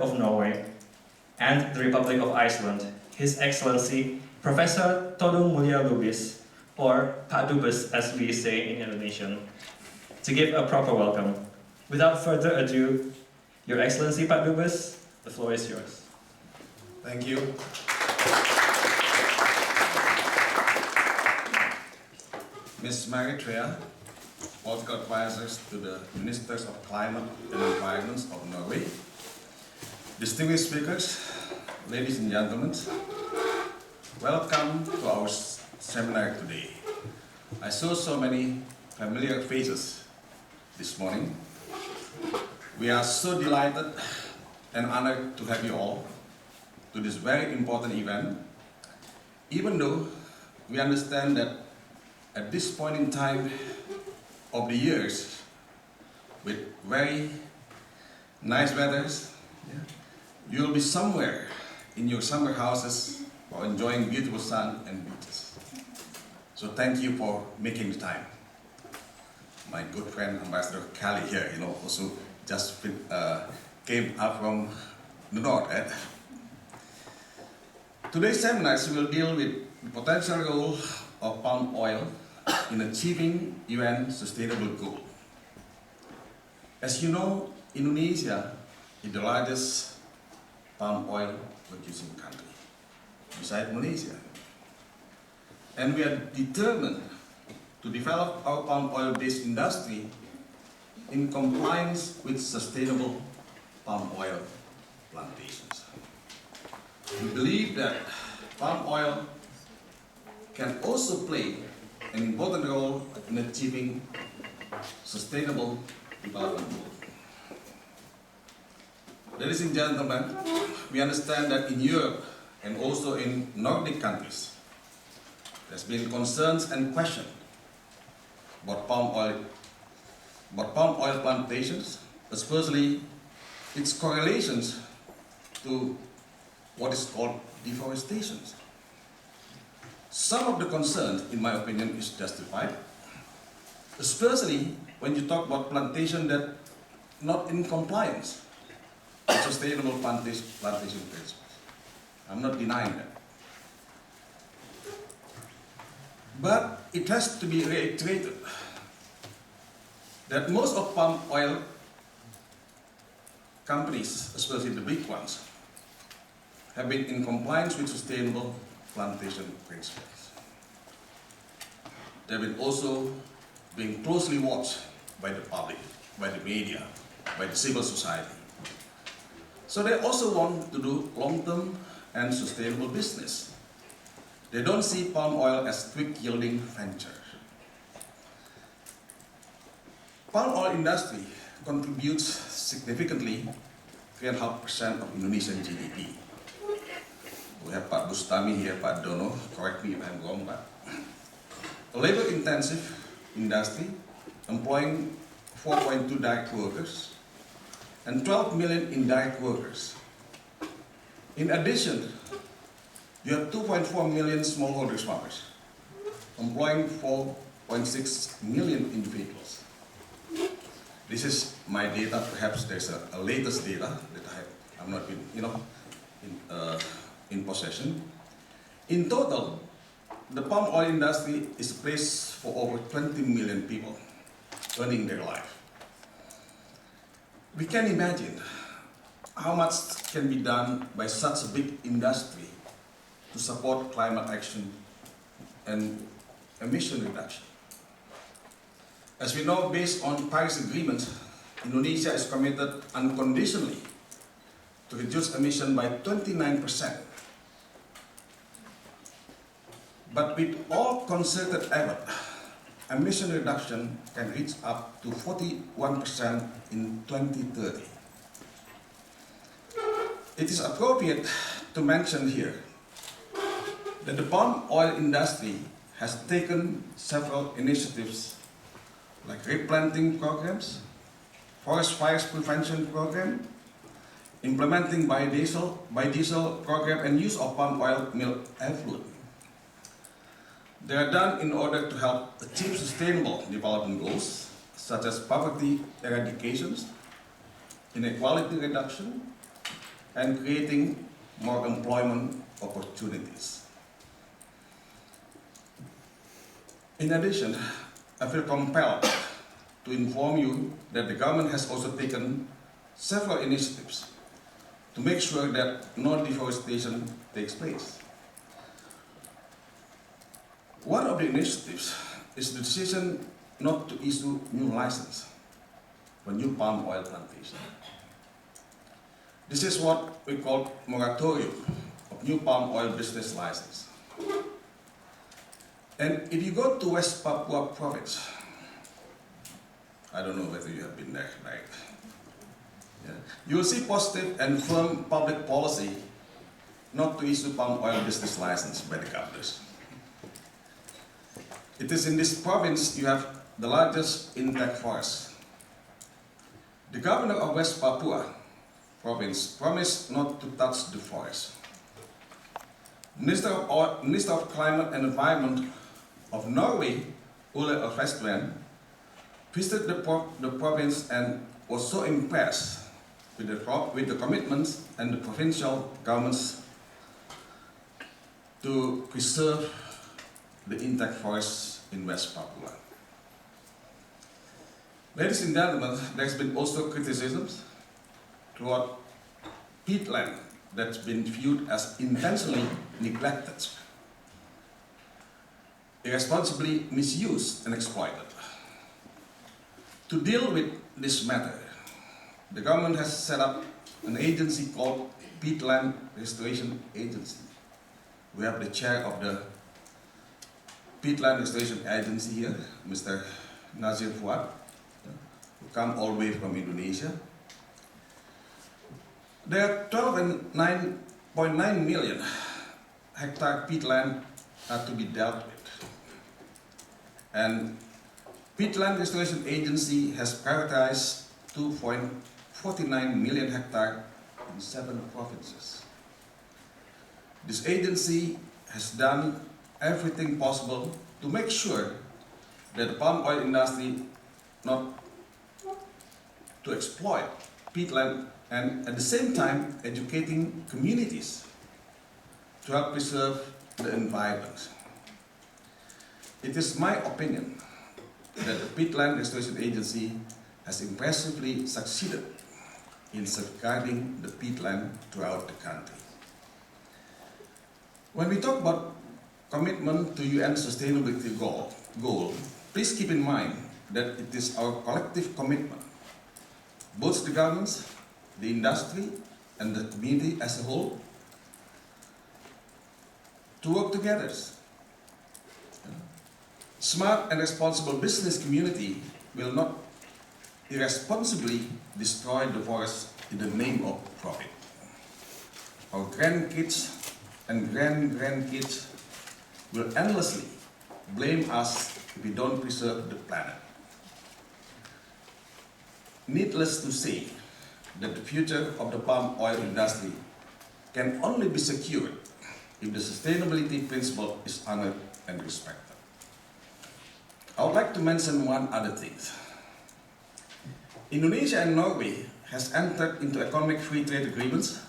of Norway and the Republic of Iceland, His Excellency Professor Todung Mulya Lubis, or Pak Dubes as we say in Indonesian, to give a proper welcome. Without further ado, Your Excellency Pak Dubes, the floor is yours. Thank you. Ms. Maritrea, political advisors to the Ministers of Climate and Environment of Norway, distinguished speakers, ladies and gentlemen, welcome to our seminar today. I saw so many familiar faces this morning. We are so delighted and honored to have you all to this very important event, even though we understand that at this point in time of the years, with very nice weathers, you will be somewhere in your summer houses or enjoying beautiful sun and beaches. So thank you for making the time. My good friend Ambassador Kali here, also just came up from the north. Today's seminars will deal with the potential role of palm oil in achieving UN Sustainable Goal. As you know, Indonesia is the largest palm oil producing country, besides Malaysia. And we are determined to develop our palm oil-based industry in compliance with sustainable palm oil plantations. We believe that palm oil can also play an important role in achieving sustainable development goals. Ladies and gentlemen, we understand that in Europe and also in Nordic countries, there's been concerns and questions about palm oil plantations, especially its correlations to what is called deforestation. Some of the concerns, in my opinion, is justified, especially when you talk about plantation that not in compliance with sustainable plantation principles. I'm not denying that. But it has to be reiterated that most of palm oil companies, especially the big ones, have been in compliance with sustainable plantation principles. They've been also being closely watched by the public, by the media, by the civil society. So they also want to do long-term and sustainable business. They don't see palm oil as quick yielding venture. Palm oil industry contributes significantly 3.5% of Indonesian GDP. We have Pak Bustami here, Pak Dono, correct me if I'm wrong, but a labor-intensive industry employing 4.2 direct workers and 12 million indirect workers. In addition, you have 2.4 million smallholders farmers, employing 4.6 million individuals. This is my data. Perhaps there's a latest data that I'm not in possession. In total, the palm oil industry is a place for over 20 million people earning their life. We can imagine how much can be done by such a big industry to support climate action and emission reduction. As we know, based on Paris Agreement, Indonesia is committed unconditionally to reduce emission by 29%. But with all concerted effort, emission reduction can reach up to 41% in 2030. It is appropriate to mention here that the palm oil industry has taken several initiatives like replanting programs, forest fires prevention program, implementing biodiesel program, and use of palm oil mill effluent. They are done in order to help achieve sustainable development goals such as poverty eradication, inequality reduction, and creating more employment opportunities. In addition, I feel compelled to inform you that the government has also taken several initiatives to make sure that no deforestation takes place. One of the initiatives is the decision not to issue new license for new palm oil plantation. This is what we call moratorium of new palm oil business license. And if you go to West Papua province, I don't know whether you have been there, right? Yeah. You will see positive and firm public policy not to issue palm oil business license by the governors. It is in this province you have the largest intact forest. The governor of West Papua province promised not to touch the forest. Minister of Climate and Environment of Norway, Ole of Vestland, visited the province and was so impressed with the commitments and the provincial governments to preserve the intact forests in West Papua. Ladies and gentlemen, there's been also criticisms toward Peat Land that's been viewed as intentionally neglected, irresponsibly misused and exploited. To deal with this matter, the government has set up an agency called Peat Land Restoration Agency. We have the chair of the Peat Land Restoration Agency here, Mr. Nazir Fuad, who come all the way from Indonesia. There are 12.9 million hectare peat land are to be dealt with. And Peat Land Restoration Agency has prioritized 2.49 million hectare in 7 provinces. This agency has done everything possible to make sure that the palm oil industry not to exploit peatland, and at the same time educating communities to help preserve the environment. It is my opinion that the Peat Land Restoration Agency has impressively succeeded in safeguarding the peatland throughout the country. When we talk about commitment to UN sustainability goal, please keep in mind that it is our collective commitment, both the governments, the industry, and the community as a whole, to work together. Smart and responsible business community will not irresponsibly destroy the forest in the name of profit. Our grandkids and grandkids will endlessly blame us if we don't preserve the planet. Needless to say that the future of the palm oil industry can only be secured if the sustainability principle is honored and respected. I would like to mention one other thing. Indonesia and Norway has entered into economic free trade agreements,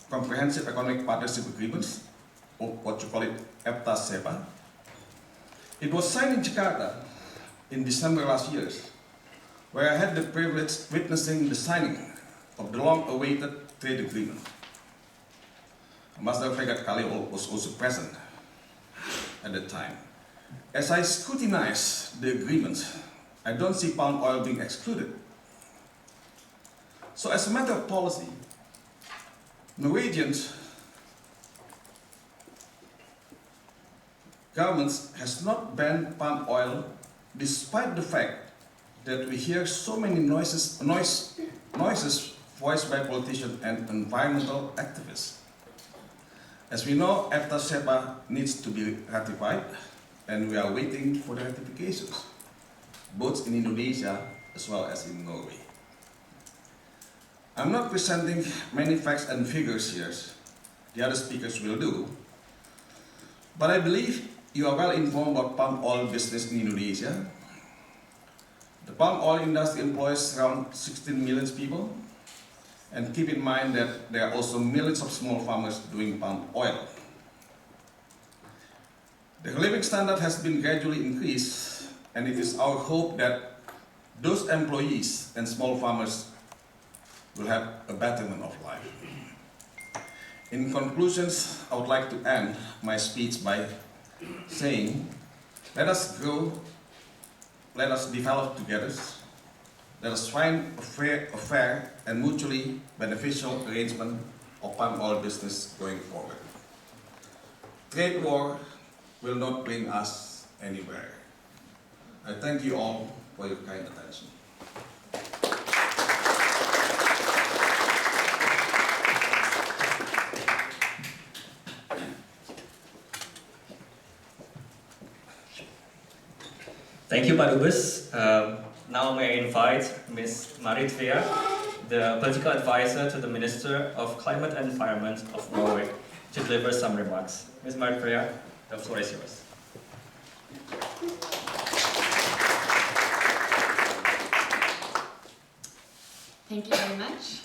comprehensive economic partnership agreements, or what you call it, EFTA-CEPA. It was signed in Jakarta in December last year, where I had the privilege witnessing the signing of the long-awaited trade agreement. Ambassador Fregat Khalil was also present at the time. As I scrutinize the agreement, I don't see palm oil being excluded. So as a matter of policy, Norwegians governments has not banned palm oil despite the fact that we hear so many noises voiced by politicians and environmental activists. As we know, EFTA-CEPA needs to be ratified, and we are waiting for the ratifications, both in Indonesia as well as in Norway. I'm not presenting many facts and figures here, the other speakers will do, but I believe you are well informed about palm oil business in Indonesia. The palm oil industry employs around 16 million people, And keep in mind that there are also millions of small farmers doing palm oil. The living standard has been gradually increased, and it is our hope that those employees and small farmers will have a betterment of life. In conclusions, I would like to end my speech by saying, let us grow, let us develop together, let us find a fair and mutually beneficial arrangement of palm oil business going forward. Trade war will not bring us anywhere. I thank you all for your kind attention. Thank you, Pak Dubes. Now may I invite Ms. Marit Vea, the political advisor to the Minister of Climate and Environment of Norway, to deliver some remarks. Ms. Marit Vea, the floor is yours. Thank you very much.